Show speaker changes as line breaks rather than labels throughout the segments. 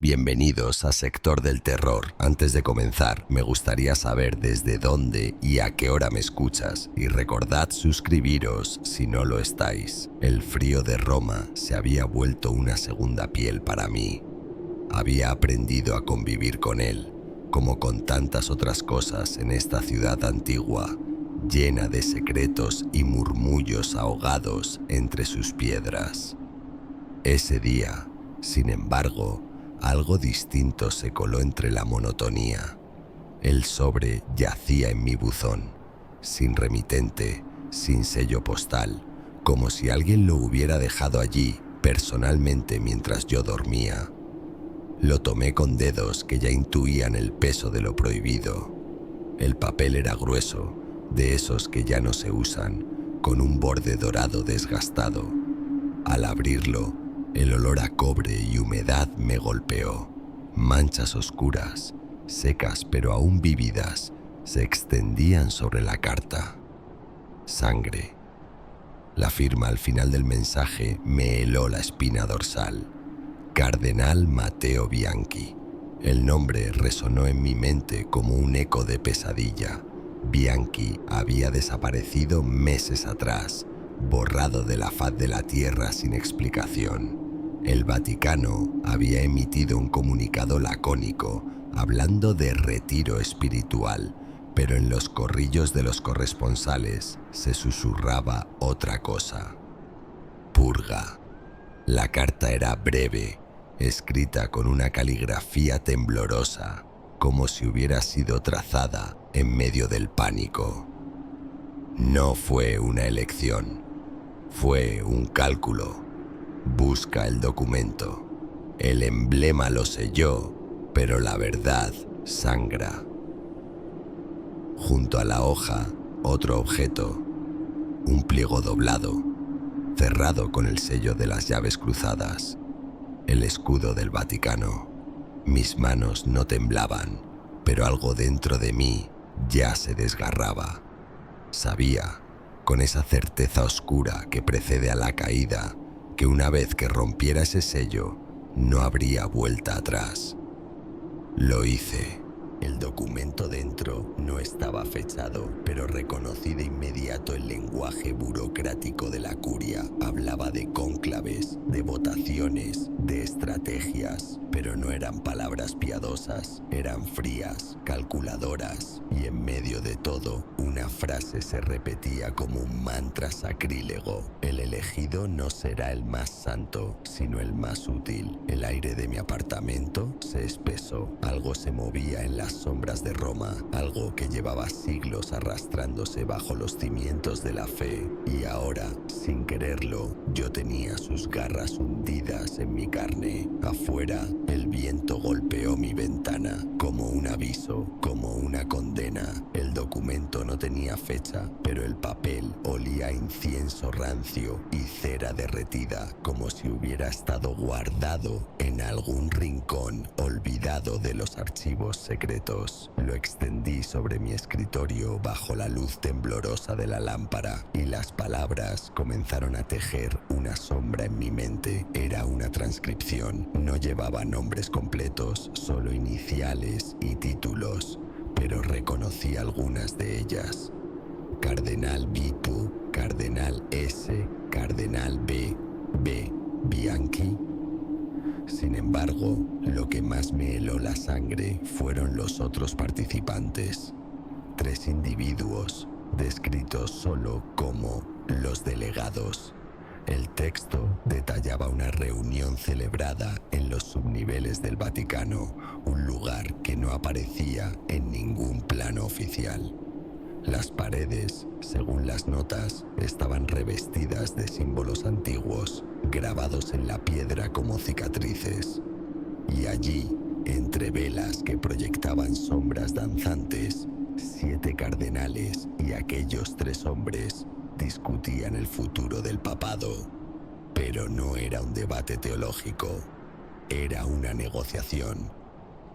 Bienvenidos a Sector del Terror. Antes de comenzar, me gustaría saber desde dónde y a qué hora me escuchas, y recordad suscribiros si no lo estáis. El frío de Roma se había vuelto una segunda piel para mí. Había aprendido a convivir con él, como con tantas otras cosas en esta ciudad antigua, llena de secretos y murmullos ahogados entre sus piedras. Ese día, sin embargo, algo distinto se coló entre la monotonía. El sobre yacía en mi buzón, sin remitente, sin sello postal, como si alguien lo hubiera dejado allí personalmente mientras yo dormía. Lo tomé con dedos que ya intuían el peso de lo prohibido. El papel era grueso, de esos que ya no se usan, con un borde dorado desgastado. Al abrirlo, el olor a cobre y humedad me golpeó. Manchas oscuras, secas pero aún vívidas, se extendían sobre la carta. Sangre. La firma al final del mensaje me heló la espina dorsal. Cardenal Matteo Bianchi. El nombre resonó en mi mente como un eco de pesadilla. Bianchi había desaparecido meses atrás, borrado de la faz de la tierra sin explicación. El Vaticano había emitido un comunicado lacónico hablando de retiro espiritual, pero en los corrillos de los corresponsales se susurraba otra cosa. Purga. La carta era breve, escrita con una caligrafía temblorosa, como si hubiera sido trazada en medio del pánico. No fue una elección, fue un cálculo. Busca el documento. El emblema lo selló, pero la verdad sangra. Junto a la hoja, otro objeto, un pliego doblado, cerrado con el sello de las llaves cruzadas, el escudo del Vaticano. Mis manos no temblaban, pero algo dentro de mí ya se desgarraba. Sabía, con esa certeza oscura que precede a la caída, que una vez que rompiera ese sello, no habría vuelta atrás. Lo hice. El documento dentro no estaba fechado, pero reconocí de inmediato el lenguaje burocrático de la curia. Hablaba de cónclaves, de votaciones, de estrategias, pero no eran palabras piadosas, eran frías, calculadoras, y en medio de todo, una frase se repetía como un mantra sacrílego. El elegido no será el más santo, sino el más útil. El aire de mi apartamento se espesó. Algo se movía en las sombras de Roma, algo que llevaba siglos arrastrándose bajo los cimientos de la fe, y ahora, sin quererlo, yo tenía sus garras hundidas en mi carne. Afuera, el viento golpeó mi ventana, como un aviso, como una condena. El documento no tenía fecha, pero el papel olía a incienso rancio y cera derretida, como si hubiera estado guardado en algún rincón olvidado de los archivos secretos. Lo extendí sobre mi escritorio bajo la luz temblorosa de la lámpara, y las palabras comenzaron a tejer una sombra en mi mente. Era una transcripción. No llevaba nombres completos, solo iniciales y títulos, pero reconocí algunas de ellas. Cardenal Vipu, Cardenal S, Cardenal B, Bianchi. Sin embargo, lo que más me heló la sangre fueron los otros participantes. 3 individuos, descritos solo como los delegados. El texto detallaba una reunión celebrada en los subniveles del Vaticano, un lugar que no aparecía en ningún plano oficial. Las paredes, según las notas, estaban revestidas de símbolos antiguos, grabados en la piedra como cicatrices. Y allí, entre velas que proyectaban sombras danzantes, 7 cardenales y aquellos 3 hombres discutían el futuro del papado. Pero no era un debate teológico, era una negociación.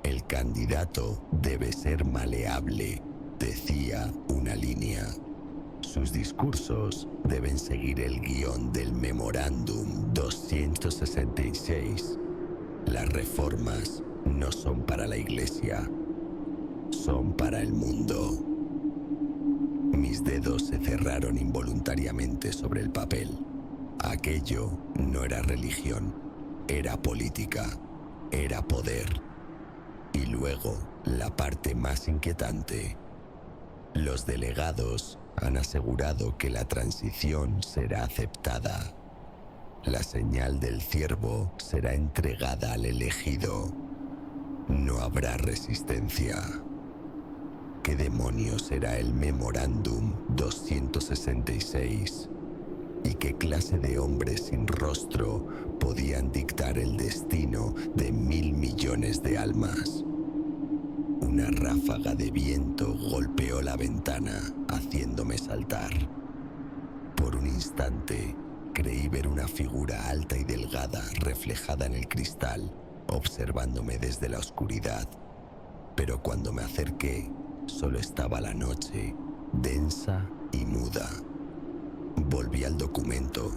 El candidato debe ser maleable, decía una línea. Sus discursos deben seguir el guión del Memorándum 266. Las reformas no son para la Iglesia, son para el mundo. Mis dedos se cerraron involuntariamente sobre el papel. Aquello no era religión, era política, era poder. Y luego, la parte más inquietante. Los delegados han asegurado que la transición será aceptada. La señal del ciervo será entregada al elegido. No habrá resistencia. ¿Qué demonios será el Memorándum 266? ¿Y qué clase de hombres sin rostro podían dictar el destino de 1.000 millones de almas? Una ráfaga de viento golpeó la ventana, haciéndome saltar. Por un instante, creí ver una figura alta y delgada reflejada en el cristal, observándome desde la oscuridad. Pero cuando me acerqué, solo estaba la noche, densa y muda. Volví al documento,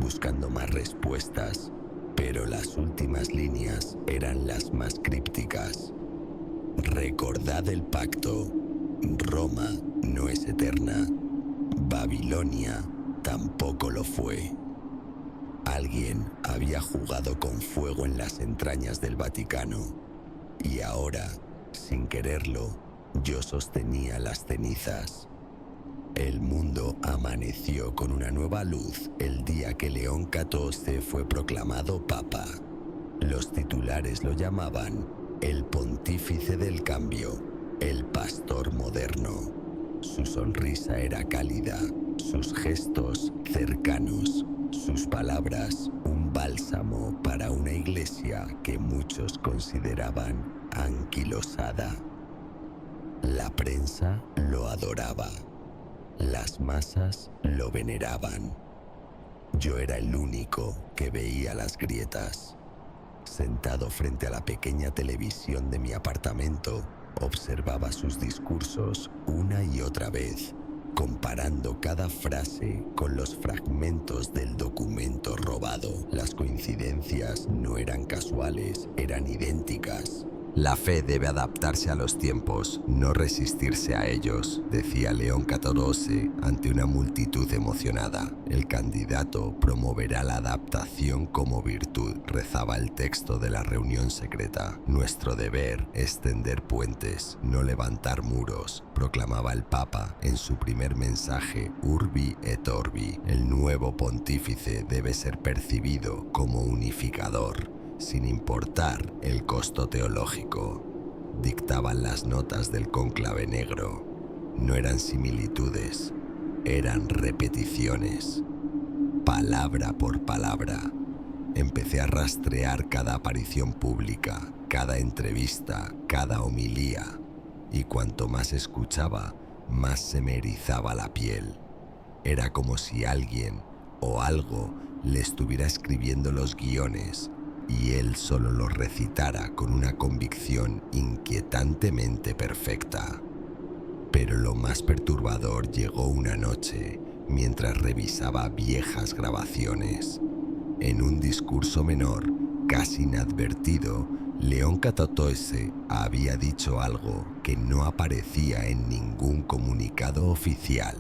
buscando más respuestas, pero las últimas líneas eran las más crípticas. Recordad el pacto. Roma no es eterna. Babilonia tampoco lo fue. Alguien había jugado con fuego en las entrañas del Vaticano, y ahora, sin quererlo, yo sostenía las cenizas. El mundo amaneció con una nueva luz el día que León XIV fue proclamado papa. Los titulares lo llamaban el pontífice del cambio, el pastor moderno. Su sonrisa era cálida, sus gestos cercanos, sus palabras un bálsamo para una iglesia que muchos consideraban anquilosada. La prensa lo adoraba. Las masas lo veneraban. Yo era el único que veía las grietas. Sentado frente a la pequeña televisión de mi apartamento, observaba sus discursos una y otra vez, comparando cada frase con los fragmentos del documento robado. Las coincidencias no eran casuales, eran idénticas. La fe debe adaptarse a los tiempos, no resistirse a ellos, decía León XIV ante una multitud emocionada. El candidato promoverá la adaptación como virtud, rezaba el texto de la reunión secreta. Nuestro deber es tender puentes, no levantar muros, proclamaba el Papa en su primer mensaje Urbi et Orbi. El nuevo pontífice debe ser percibido como unificador, sin importar el costo teológico. Dictaban las notas del cónclave negro. No eran similitudes, eran repeticiones. Palabra por palabra. Empecé a rastrear cada aparición pública, cada entrevista, cada homilía. Y cuanto más escuchaba, más se me erizaba la piel. Era como si alguien o algo le estuviera escribiendo los guiones y él solo los recitara con una convicción inquietantemente perfecta. Pero lo más perturbador llegó una noche mientras revisaba viejas grabaciones. En un discurso menor, casi inadvertido, León XIV había dicho algo que no aparecía en ningún comunicado oficial.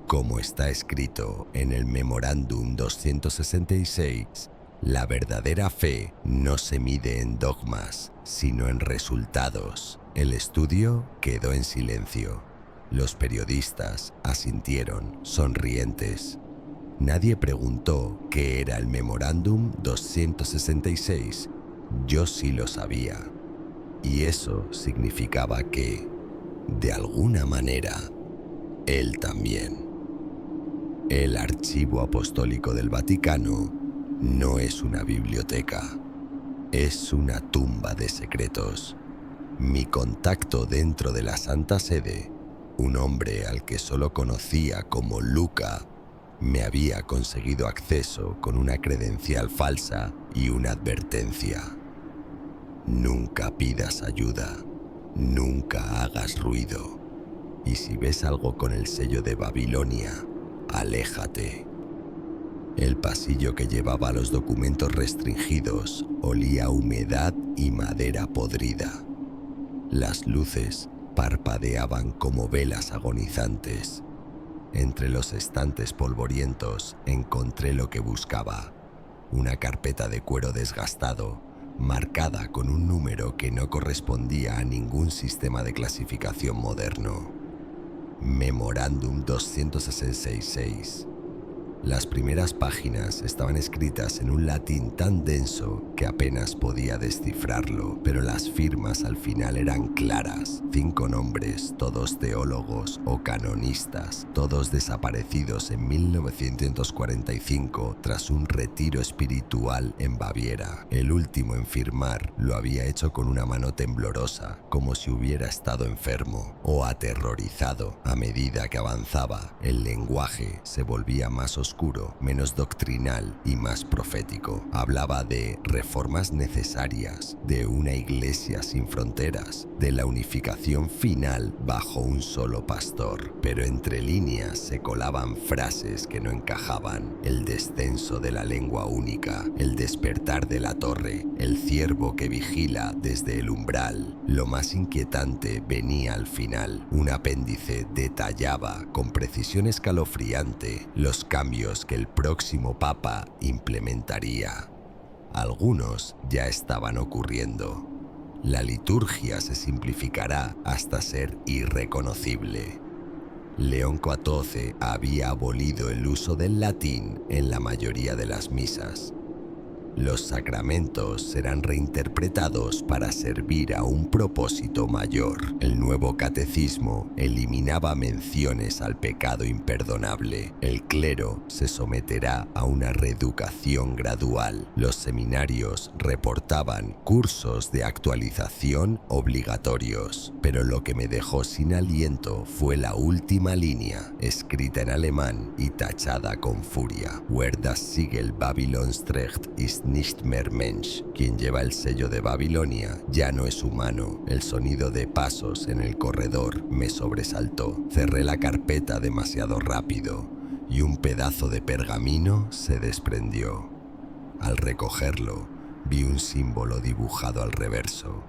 Como está escrito en el Memorándum 266, la verdadera fe no se mide en dogmas, sino en resultados. El estudio quedó en silencio. Los periodistas asintieron, sonrientes. Nadie preguntó qué era el Memorándum 266. Yo sí lo sabía. Y eso significaba que, de alguna manera, él también. El Archivo Apostólico del Vaticano no es una biblioteca, es una tumba de secretos. Mi contacto dentro de la Santa Sede, un hombre al que solo conocía como Luca, me había conseguido acceso con una credencial falsa y una advertencia. Nunca pidas ayuda, nunca hagas ruido, y si ves algo con el sello de Babilonia, aléjate. El pasillo que llevaba a los documentos restringidos olía a humedad y madera podrida. Las luces parpadeaban como velas agonizantes. Entre los estantes polvorientos encontré lo que buscaba: una carpeta de cuero desgastado, marcada con un número que no correspondía a ningún sistema de clasificación moderno. Memorándum 266. Las primeras páginas estaban escritas en un latín tan denso que apenas podía descifrarlo, pero las firmas al final eran claras: 5 nombres, todos teólogos o canonistas, todos desaparecidos en 1945 tras un retiro espiritual en Baviera. El último en firmar lo había hecho con una mano temblorosa, como si hubiera estado enfermo o aterrorizado. A medida que avanzaba, el lenguaje se volvía más oscuro, menos doctrinal y más profético. Hablaba de reformas necesarias, de una iglesia sin fronteras, de la unificación final bajo un solo pastor. Pero entre líneas se colaban frases que no encajaban: el descenso de la lengua única, el despertar de la torre, el ciervo que vigila desde el umbral. Lo más inquietante venía al final. Un apéndice detallaba con precisión escalofriante los cambios que el próximo papa implementaría. Algunos ya estaban ocurriendo. La liturgia se simplificará hasta ser irreconocible. León XIV había abolido el uso del latín en la mayoría de las misas. Los sacramentos serán reinterpretados para servir a un propósito mayor. El nuevo catecismo eliminaba menciones al pecado imperdonable. El clero se someterá a una reeducación gradual. Los seminarios reportaban cursos de actualización obligatorios. Pero lo que me dejó sin aliento fue la última línea, escrita en alemán y tachada con furia: Wer das Siegel Babylons trägt ist nicht mehr Mensch. Quien lleva el sello de Babilonia ya no es humano. El sonido de pasos en el corredor me sobresaltó. Cerré la carpeta demasiado rápido y un pedazo de pergamino se desprendió. Al recogerlo, vi un símbolo dibujado al reverso: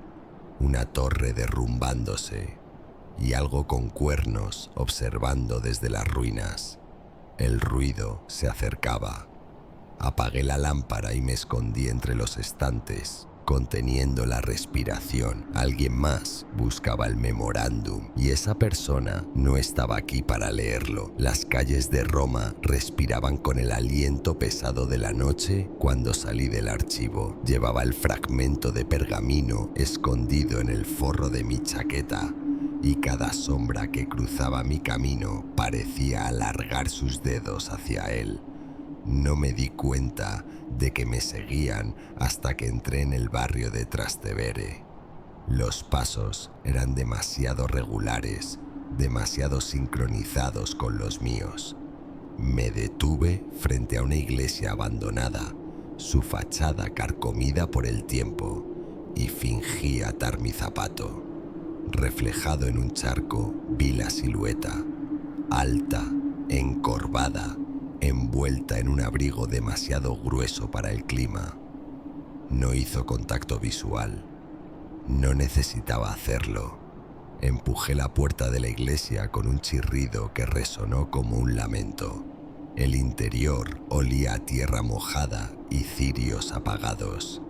una torre derrumbándose y algo con cuernos observando desde las ruinas. El ruido se acercaba. Apagué la lámpara y me escondí entre los estantes, conteniendo la respiración. Alguien más buscaba el memorándum y esa persona no estaba aquí para leerlo. Las calles de Roma respiraban con el aliento pesado de la noche cuando salí del archivo. Llevaba el fragmento de pergamino escondido en el forro de mi chaqueta, y cada sombra que cruzaba mi camino parecía alargar sus dedos hacia él. No me di cuenta de que me seguían hasta que entré en el barrio de Trastevere. Los pasos eran demasiado regulares, demasiado sincronizados con los míos. Me detuve frente a una iglesia abandonada, su fachada carcomida por el tiempo, y fingí atar mi zapato. Reflejado en un charco, vi la silueta, alta, encorvada, envuelta en un abrigo demasiado grueso para el clima. No hizo contacto visual. No necesitaba hacerlo. Empujé la puerta de la iglesia con un chirrido que resonó como un lamento. El interior olía a tierra mojada y cirios apagados.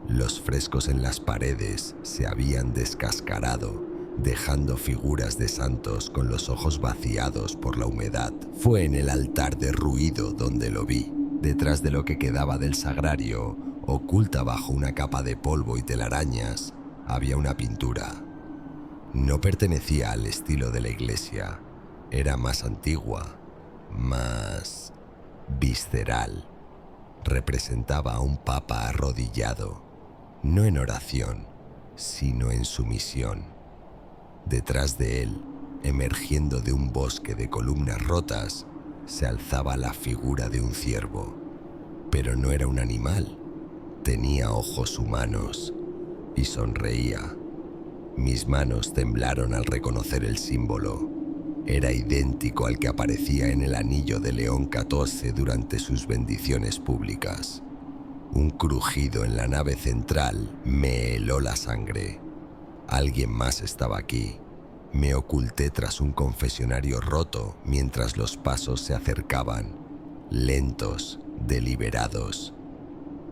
Los frescos en las paredes se habían descascarado, dejando figuras de santos con los ojos vaciados por la humedad. Fue en el altar derruido donde lo vi. Detrás de lo que quedaba del sagrario, oculta bajo una capa de polvo y telarañas, había una pintura. No pertenecía al estilo de la iglesia. Era más antigua, más visceral. Representaba a un papa arrodillado, no en oración, sino en sumisión. Detrás de él, emergiendo de un bosque de columnas rotas, se alzaba la figura de un ciervo. Pero no era un animal. Tenía ojos humanos y sonreía. Mis manos temblaron al reconocer el símbolo. Era idéntico al que aparecía en el anillo de León XIV durante sus bendiciones públicas. Un crujido en la nave central me heló la sangre. Alguien más estaba aquí. Me oculté tras un confesionario roto mientras los pasos se acercaban, lentos, deliberados.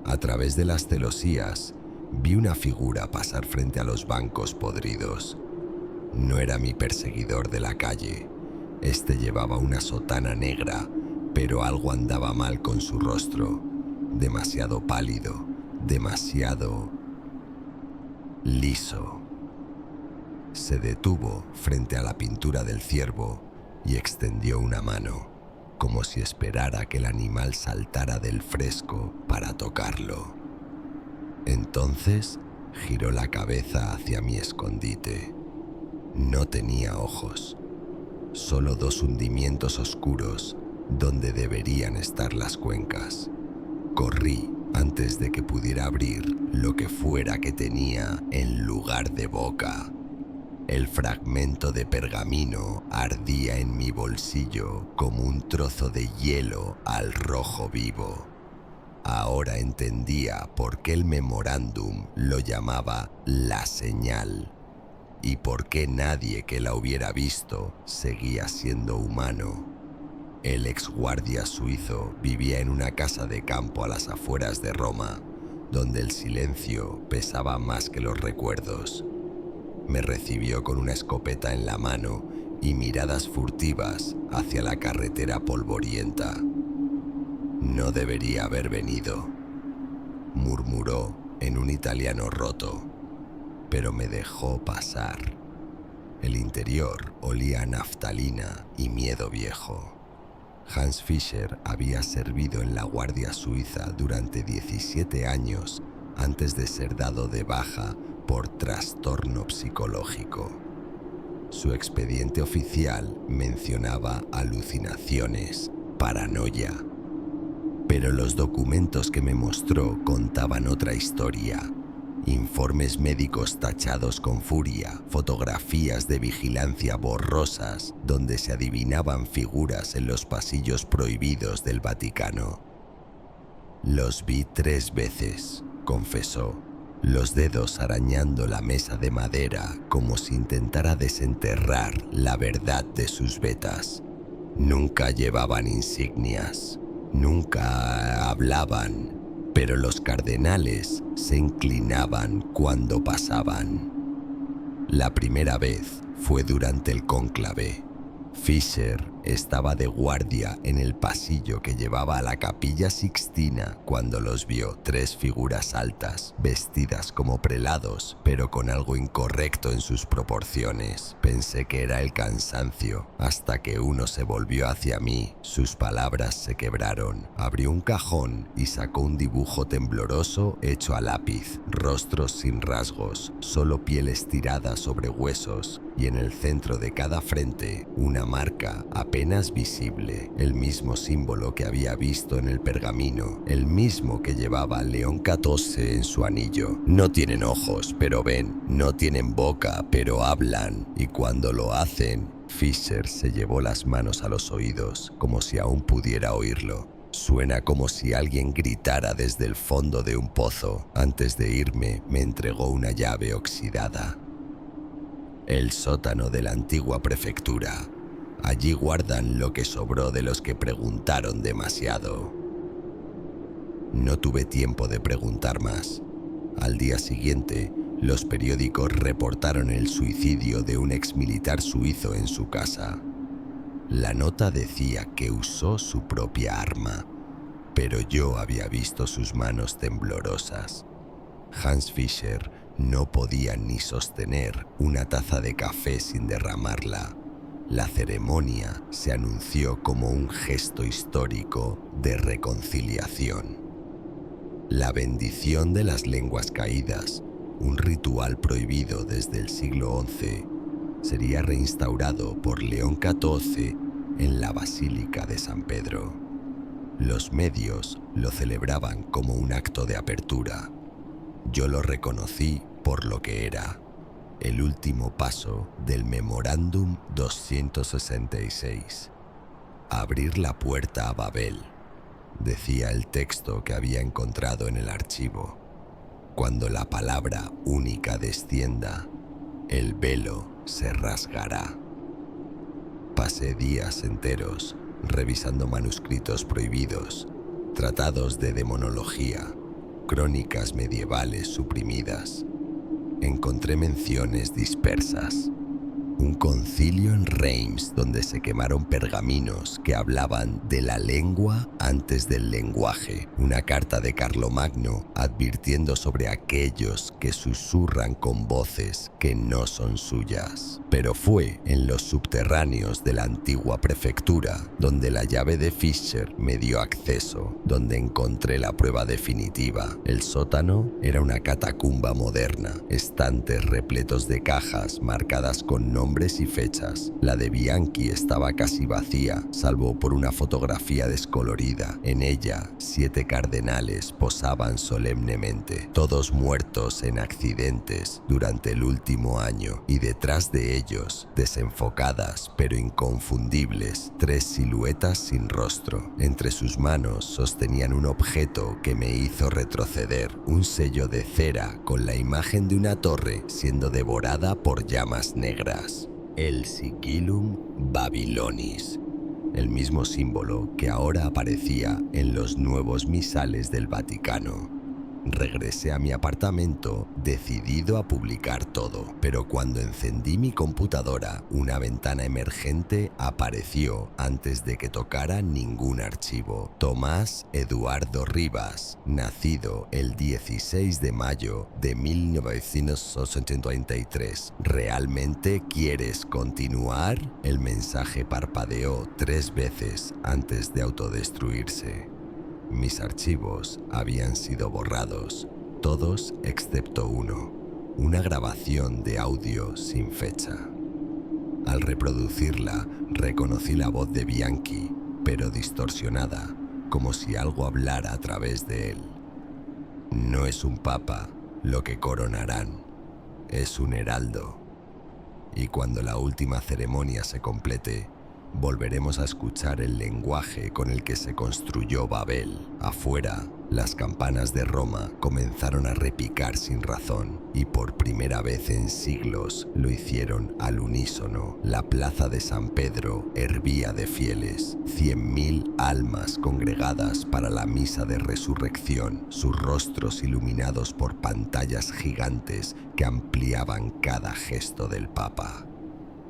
A través de las celosías, vi una figura pasar frente a los bancos podridos. No era mi perseguidor de la calle. Este llevaba una sotana negra, pero algo andaba mal con su rostro. Demasiado pálido, demasiado liso. Se detuvo frente a la pintura del ciervo y extendió una mano, como si esperara que el animal saltara del fresco para tocarlo. Entonces giró la cabeza hacia mi escondite. No tenía ojos, solo dos hundimientos oscuros donde deberían estar las cuencas. Corrí antes de que pudiera abrir lo que fuera que tenía en lugar de boca. El fragmento de pergamino ardía en mi bolsillo como un trozo de hielo al rojo vivo. Ahora entendía por qué el memorándum lo llamaba la señal y por qué nadie que la hubiera visto seguía siendo humano. El exguardia suizo vivía en una casa de campo a las afueras de Roma, donde el silencio pesaba más que los recuerdos. Me recibió con una escopeta en la mano y miradas furtivas hacia la carretera polvorienta. No debería haber venido, murmuró en un italiano roto, pero me dejó pasar. El interior olía a naftalina y miedo viejo. Hans Fischer había servido en la Guardia Suiza durante 17 años antes de ser dado de baja por trastorno psicológico. Su expediente oficial mencionaba alucinaciones, paranoia. Pero los documentos que me mostró contaban otra historia. Informes médicos tachados con furia, fotografías de vigilancia borrosas donde se adivinaban figuras en los pasillos prohibidos del Vaticano. Los vi 3 veces, confesó, los dedos arañando la mesa de madera como si intentara desenterrar la verdad de sus vetas. Nunca llevaban insignias, nunca hablaban, pero los cardenales se inclinaban cuando pasaban. La primera vez fue durante el cónclave. Fischer estaba de guardia en el pasillo que llevaba a la Capilla Sixtina cuando los vio 3 figuras altas, vestidas como prelados, pero con algo incorrecto en sus proporciones. Pensé que era el cansancio, hasta que uno se volvió hacia mí. Sus palabras se quebraron. Abrió un cajón y sacó un dibujo tembloroso hecho a lápiz, rostros sin rasgos, solo piel estirada sobre huesos, y en el centro de cada frente una marca apenas visible, el mismo símbolo que había visto en el pergamino, el mismo que llevaba León XIV en su anillo. No tienen ojos, pero ven, no tienen boca, pero hablan, y cuando lo hacen, Fischer se llevó las manos a los oídos, como si aún pudiera oírlo. Suena como si alguien gritara desde el fondo de un pozo. Antes de irme, me entregó una llave oxidada. El sótano de la antigua prefectura. Allí guardan lo que sobró de los que preguntaron demasiado. No tuve tiempo de preguntar más. Al día siguiente, los periódicos reportaron el suicidio de un exmilitar suizo en su casa. La nota decía que usó su propia arma, pero yo había visto sus manos temblorosas. Hans Fischer no podía ni sostener una taza de café sin derramarla. La ceremonia se anunció como un gesto histórico de reconciliación. La bendición de las lenguas caídas, un ritual prohibido desde el siglo XI, sería reinstaurado por León XIV en la Basílica de San Pedro. Los medios lo celebraban como un acto de apertura. Yo lo reconocí por lo que era, el último paso del Memorándum 266. Abrir la puerta a Babel, decía el texto que había encontrado en el archivo. Cuando la palabra única descienda, el velo se rasgará. Pasé días enteros revisando manuscritos prohibidos, tratados de demonología, crónicas medievales suprimidas. Encontré menciones dispersas. Un concilio en Reims donde se quemaron pergaminos que hablaban de la lengua antes del lenguaje. Una carta de Carlomagno advirtiendo sobre aquellos que susurran con voces que no son suyas. Pero fue en los subterráneos de la antigua prefectura donde la llave de Fischer me dio acceso, donde encontré la prueba definitiva. El sótano era una catacumba moderna, estantes repletos de cajas marcadas con nombres y fechas. La de Bianchi estaba casi vacía, salvo por una fotografía descolorida. En ella, 7 cardenales posaban solemnemente, todos muertos en accidentes durante el último año, y detrás de ellos, desenfocadas pero inconfundibles, 3 siluetas sin rostro. Entre sus manos sostenían un objeto que me hizo retroceder, un sello de cera con la imagen de una torre siendo devorada por llamas negras. El Sigillum Babylonis, el mismo símbolo que ahora aparecía en los nuevos misales del Vaticano. Regresé a mi apartamento decidido a publicar todo, pero cuando encendí mi computadora, una ventana emergente apareció antes de que tocara ningún archivo. Tomás Eduardo Rivas, nacido el 16 de mayo de 1983. ¿Realmente quieres continuar? El mensaje parpadeó 3 veces antes de autodestruirse. Mis archivos habían sido borrados, todos excepto uno, una grabación de audio sin fecha. Al reproducirla, reconocí la voz de Bianchi, pero distorsionada, como si algo hablara a través de él. No es un papa lo que coronarán, es un heraldo. Y cuando la última ceremonia se complete, volveremos a escuchar el lenguaje con el que se construyó Babel. Afuera, las campanas de Roma comenzaron a repicar sin razón, y por primera vez en siglos lo hicieron al unísono. La plaza de San Pedro hervía de fieles, 100.000 almas congregadas para la misa de resurrección, sus rostros iluminados por pantallas gigantes que ampliaban cada gesto del Papa.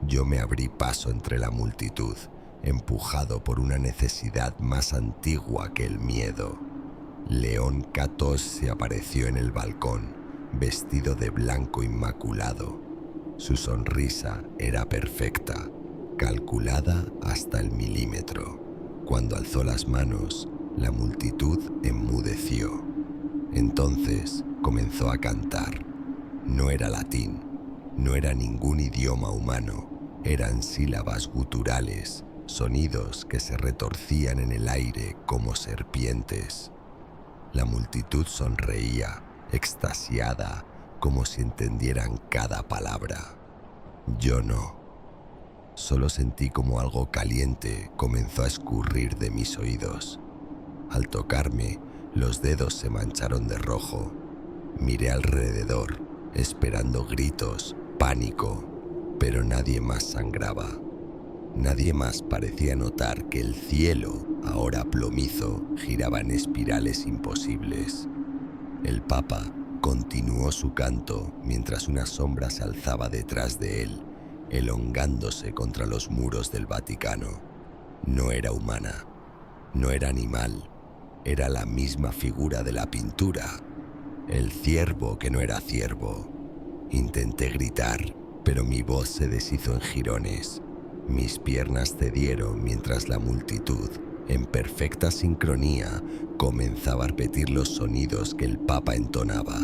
Yo me abrí paso entre la multitud, empujado por una necesidad más antigua que el miedo. León XIV apareció en el balcón, vestido de blanco inmaculado. Su sonrisa era perfecta, calculada hasta el milímetro. Cuando alzó las manos, la multitud enmudeció. Entonces comenzó a cantar. No era latín. No era ningún idioma humano, eran sílabas guturales, sonidos que se retorcían en el aire como serpientes. La multitud sonreía, extasiada, como si entendieran cada palabra. Yo no. Solo sentí como algo caliente comenzó a escurrir de mis oídos. Al tocarme, los dedos se mancharon de rojo. Miré alrededor, esperando gritos, pánico, pero nadie más sangraba. Nadie más parecía notar que el cielo, ahora plomizo, giraba en espirales imposibles. El Papa continuó su canto mientras una sombra se alzaba detrás de él, elongándose contra los muros del Vaticano. No era humana, no era animal, era la misma figura de la pintura, el ciervo que no era ciervo. Intenté gritar, pero mi voz se deshizo en jirones. Mis piernas cedieron mientras la multitud, en perfecta sincronía, comenzaba a repetir los sonidos que el Papa entonaba.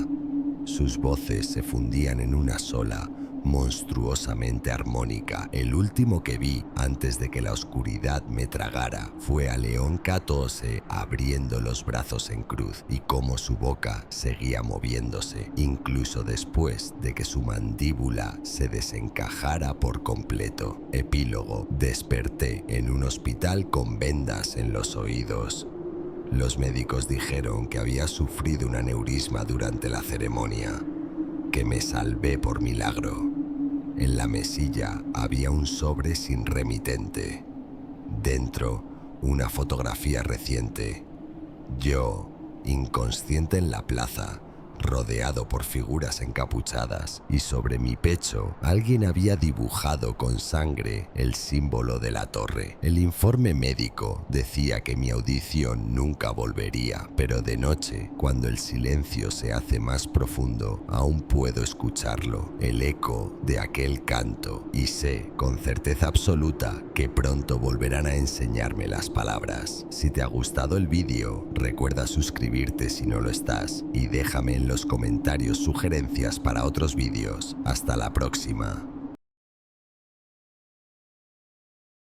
Sus voces se fundían en una sola, monstruosamente armónica. El último que vi antes de que la oscuridad me tragara fue a León XIV abriendo los brazos en cruz y cómo su boca seguía moviéndose, incluso después de que su mandíbula se desencajara por completo. Epílogo: desperté en un hospital con vendas en los oídos. Los médicos dijeron que había sufrido un aneurisma durante la ceremonia, que me salvé por milagro. En la mesilla había un sobre sin remitente. Dentro, una fotografía reciente. Yo, inconsciente en la plaza, rodeado por figuras encapuchadas, y sobre mi pecho alguien había dibujado con sangre el símbolo de la torre. El informe médico decía que mi audición nunca volvería, pero de noche, cuando el silencio se hace más profundo, aún puedo escucharlo, el eco de aquel canto, y sé con certeza absoluta que pronto volverán a enseñarme las palabras. Si te ha gustado el vídeo, recuerda suscribirte si no lo estás y déjame en los comentarios sugerencias para otros vídeos. Hasta la próxima.